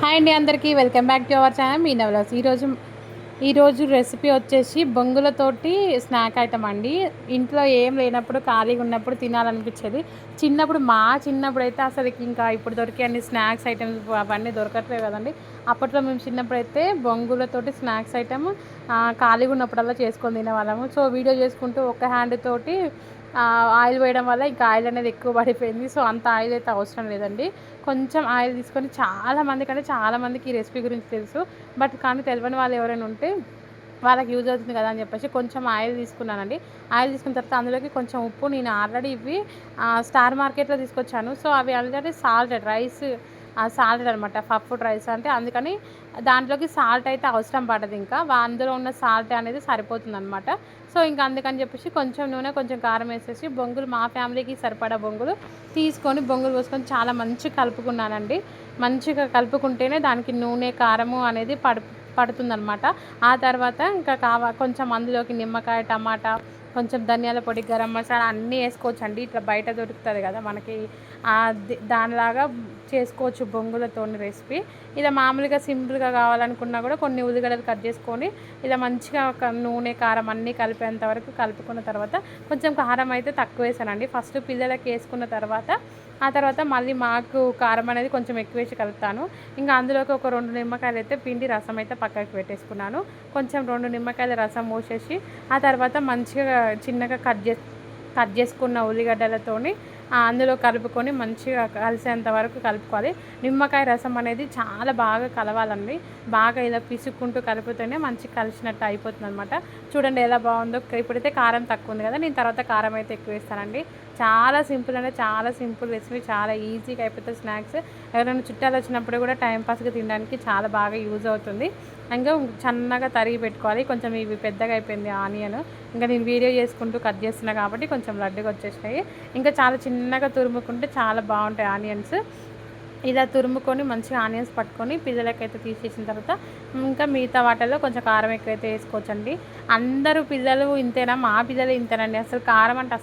Hi అండి అందరికీ welcome back to our channel మీ నవలాస్. ఈరోజు రెసిపీ వచ్చేసి బొంగులతోటి స్నాక్ ఐటమ్ అండి. ఇంట్లో ఏం లేనప్పుడు ఖాళీగా ఉన్నప్పుడు తినాలనిపించేది. చిన్నప్పుడు అయితే అసలు ఇంకా ఇప్పుడు దొరికే అన్ని స్నాక్స్ ఐటమ్స్ అవన్నీ దొరకట్లేదు కదండి. అప్పట్లో మేము చిన్నప్పుడైతే బొంగులతోటి స్నాక్స్ ఐటమ్ ఖాళీగా ఉన్నప్పుడల్లా చేసుకొని తినేవాళ్ళము. సో వీడియో చేసుకుంటూ ఒక హ్యాండ్ తోటి ఆయిల్ వేయడం వల్ల ఇంకా ఆయిల్ అనేది ఎక్కువ పడిపోయింది. సో అంత ఆయిల్ అయితే అవసరం లేదండి. కొంచెం ఆయిల్ తీసుకొని చాలామందికి ఈ రెసిపీ గురించి తెలుసు. బట్ కానీ తెలియని వాళ్ళు ఎవరైనా ఉంటే వాళ్ళకి యూజ్ అవుతుంది కదా అని చెప్పేసి కొంచెం ఆయిల్ తీసుకున్నానండి. ఆయిల్ తీసుకున్న తర్వాత అందులోకి కొంచెం ఉప్పు, నేను ఆల్రెడీ ఇవి స్టార్ మార్కెట్లో తీసుకొచ్చాను. సో అవి ఆల్రెడీ సాల్టెడ్ అనమాట, పఫ్డ్ రైస్ అంటే అందుకని దాంట్లోకి సాల్ట్ అయితే అవసరం పడదు. ఇంకా అందులో ఉన్న సాల్ట్ అనేది సరిపోతుంది అనమాట. సో ఇంకా అందుకని చెప్పేసి కొంచెం నూనె, కొంచెం కారం వేసేసి బొంగులు, మా ఫ్యామిలీకి సరిపడా బొంగులు తీసుకొని బొంగులు పోసుకొని చాలా మంచిగా కలుపుకున్నానండి. మంచిగా కలుపుకుంటేనే దానికి నూనె, కారము అనేది పడుతుందనమాట. ఆ తర్వాత ఇంకా కొంచెం అందులోకి నిమ్మకాయ, టమాటా, కొంచెం ధనియాల పొడి, గరం మసాలా అన్నీ వేసుకోవచ్చండి. ఇట్లా బయట దొరుకుతుంది కదా మనకి, దానిలాగా చేసుకోవచ్చు బొంగులతోని రెసిపీ. ఇలా మామూలుగా సింపుల్గా కావాలనుకున్నా కూడా కొన్ని ఉల్లిగడ్డలు కట్ చేసుకొని ఇలా మంచిగా నూనె, కారం అన్నీ కలిపేంత వరకు కలుపుకున్న తర్వాత కొంచెం కారం అయితే తక్కువ వేసానండి. ఫస్ట్ పిల్లలకి వేసుకున్న తర్వాత ఆ తర్వాత మళ్ళీ మాకు కారం అనేది కొంచెం ఎక్కువ వేసి కలుపుతాను. ఇంకా అందులోకి ఒక 2 నిమ్మకాయలు అయితే పిండి రసం అయితే పక్కకి పెట్టేసుకున్నాను. కొంచెం 2 నిమ్మకాయల రసం పోసేసి ఆ తర్వాత మంచిగా చిన్నగా కట్ చేసుకున్న ఉల్లిగడ్డలతోని అందులో కలుపుకొని మంచిగా కలిసేంత వరకు కలుపుకోవాలి. నిమ్మకాయ రసం అనేది చాలా బాగా కలవాలండి. బాగా ఇలా పిసుక్కుంటూ కలిపితేనే మంచిగా కలిసినట్టు అయిపోతుంది అనమాట. చూడండి ఎలా బాగుందో. ఇప్పుడైతే కారం తక్కువ ఉంది కదా, నేను తర్వాత కారం అయితే ఎక్కువ వేస్తానండి. చాలా సింపుల్ అంటే చాలా సింపుల్ రెసిపీ, చాలా ఈజీగా అయిపోతుంది స్నాక్స్. ఎవరైనా చుట్టాలు వచ్చినప్పుడు కూడా టైంపాస్గా తినడానికి చాలా బాగా యూజ్ అవుతుంది. ఇంకా సన్నగా తరిగి పెట్టుకోవాలి. కొంచెం ఇవి పెద్దగా అయిపోయింది ఆనియన్, ఇంకా నేను వీడియో చేసుకుంటూ కట్ చేస్తున్నా కాబట్టి కొంచెం లడ్డుగా వచ్చేసినాయి. ఇంకా చాలా చిన్నగా తురుముకుంటే చాలా బాగుంటాయి ఆనియన్స్. ఇలా తురుముకొని మంచిగా ఆనియన్స్ పట్టుకొని పిల్లలకైతే తీసేసిన తర్వాత ఇంకా మిగతా వాటిల్లో కొంచెం కారం ఎక్కువైతే వేసుకోవచ్చండి. అందరూ పిల్లలు ఇంతేనా? మా పిల్లలు ఇంతేనండి. అసలు కారం అంటే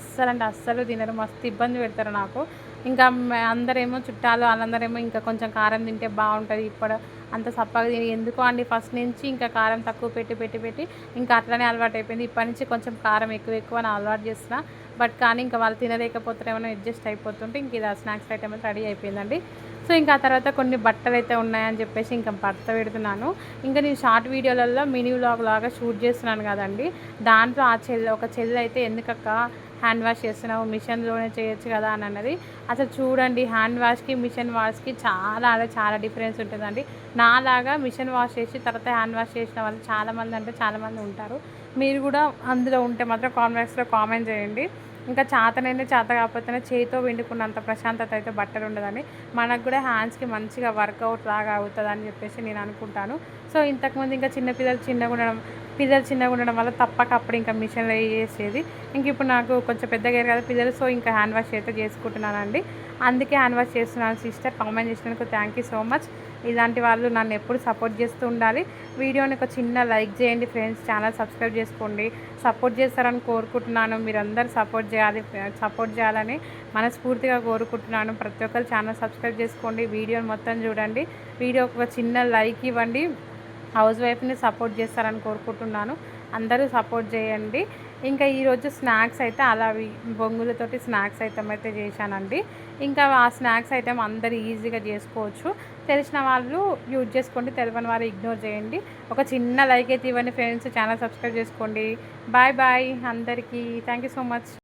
అస్సలు తినరు, మస్తు ఇబ్బంది పెడతారు నాకు. ఇంకా అందరేమో చుట్టాలు వాళ్ళందరేమో ఇంకా కొంచెం కారం తింటే బాగుంటుంది, ఇప్పుడు అంత సప్పగా తిని ఎందుకో అండి. ఫస్ట్ నుంచి ఇంకా కారం తక్కువ పెట్టి ఇంకా అట్లనే అలవాటు అయిపోయింది. ఇప్పటి నుంచి కొంచెం కారం ఎక్కువ నా అలవాటు చేస్తున్నా. బట్ కానీ ఇంకా వాళ్ళు తినలేకపోతారేమో అడ్జస్ట్ అయిపోతుంటే ఇంక ఇది స్నాక్స్ ఐటమ్ అయితే రెడీ అయిపోయిందండి. సో ఇంకా ఆ తర్వాత కొన్ని బట్టలు అయితే ఉన్నాయని చెప్పేసి ఇంకా భర్త పెడుతున్నాను. ఇంకా నేను షార్ట్ వీడియోలలో మినీ వ్లాగ్ లాగా షూట్ చేస్తున్నాను కదండి. దాంట్లో ఒక చెల్లి అయితే ఎందుకక్క హ్యాండ్ వాష్ చేస్తున్నావు, మిషన్లోనే చేయొచ్చు కదా అని అన్నది. అసలు చూడండి, హ్యాండ్ వాష్కి మిషన్ వాష్కి చాలా డిఫరెన్స్ ఉంటుందండి. నాలాగా మిషన్ వాష్ చేసి తర్వాత హ్యాండ్ వాష్ చేసిన వాళ్ళు చాలామంది ఉంటారు. మీరు కూడా అందులో ఉంటే మాత్రం కామెంట్స్లో కామెంట్ చేయండి. ఇంకా చేత కాకపోతేనే చేతితో పిండుకున్నంత ప్రశాంతత అయితే బట్టలు ఉండదని, మనకు కూడా హ్యాండ్స్కి మంచిగా వర్కౌట్ లాగా అవుతుందని చెప్పేసి నేను అనుకుంటాను. సో ఇంతకుముందు ఇంకా పిల్లలు చిన్నగా ఉండడం వల్ల తప్పక అప్పుడు ఇంకా మిషన్లో చేసేది. ఇంక ఇప్పుడు నాకు కొంచెం పెద్దగా అయ్యారు కదా పిల్లలు, సో ఇంకా హ్యాండ్ వాష్ అయితే చేసుకుంటున్నానండి. అందుకే హ్యాండ్ వాష్ చేస్తున్నాను. సిస్టర్ కామెంట్ చేసినందుకు థ్యాంక్ యూ సో మచ్. ఇలాంటి వాళ్ళు నన్ను ఎప్పుడు సపోర్ట్ చేస్తూ ఉండాలి. వీడియోని ఒక చిన్న లైక్ చేయండి ఫ్రెండ్స్, ఛానల్ సబ్స్క్రైబ్ చేసుకోండి. సపోర్ట్ చేస్తారని కోరుకుంటున్నాను. మీరందరూ సపోర్ట్ చేయాలని మనస్ఫూర్తిగా కోరుకుంటున్నాను. ప్రతి ఒక్కరు ఛానల్ సబ్స్క్రైబ్ చేసుకోండి, వీడియోని మొత్తం చూడండి, వీడియోకి ఒక చిన్న లైక్ ఇవ్వండి. హౌస్ వైఫ్ని సపోర్ట్ చేస్తారని కోరుకుంటున్నాను. అందరూ సపోర్ట్ చేయండి. ఇంకా ఈరోజు స్నాక్స్ అయితే బొంగులతోటి స్నాక్స్ ఐటమ్ అయితే చేశానండి. ఇంకా ఆ స్నాక్స్ ఐటమ్ అందరూ ఈజీగా చేసుకోవచ్చు. తెలిసిన వాళ్ళు యూజ్ చేసుకోండి, తెలియని వారు ఇగ్నోర్ చేయండి. ఒక చిన్న లైక్ అయితే ఇవ్వండి ఫ్రెండ్స్, ఛానల్ సబ్స్క్రైబ్ చేసుకోండి. బాయ్ అందరికీ. Thank you so much.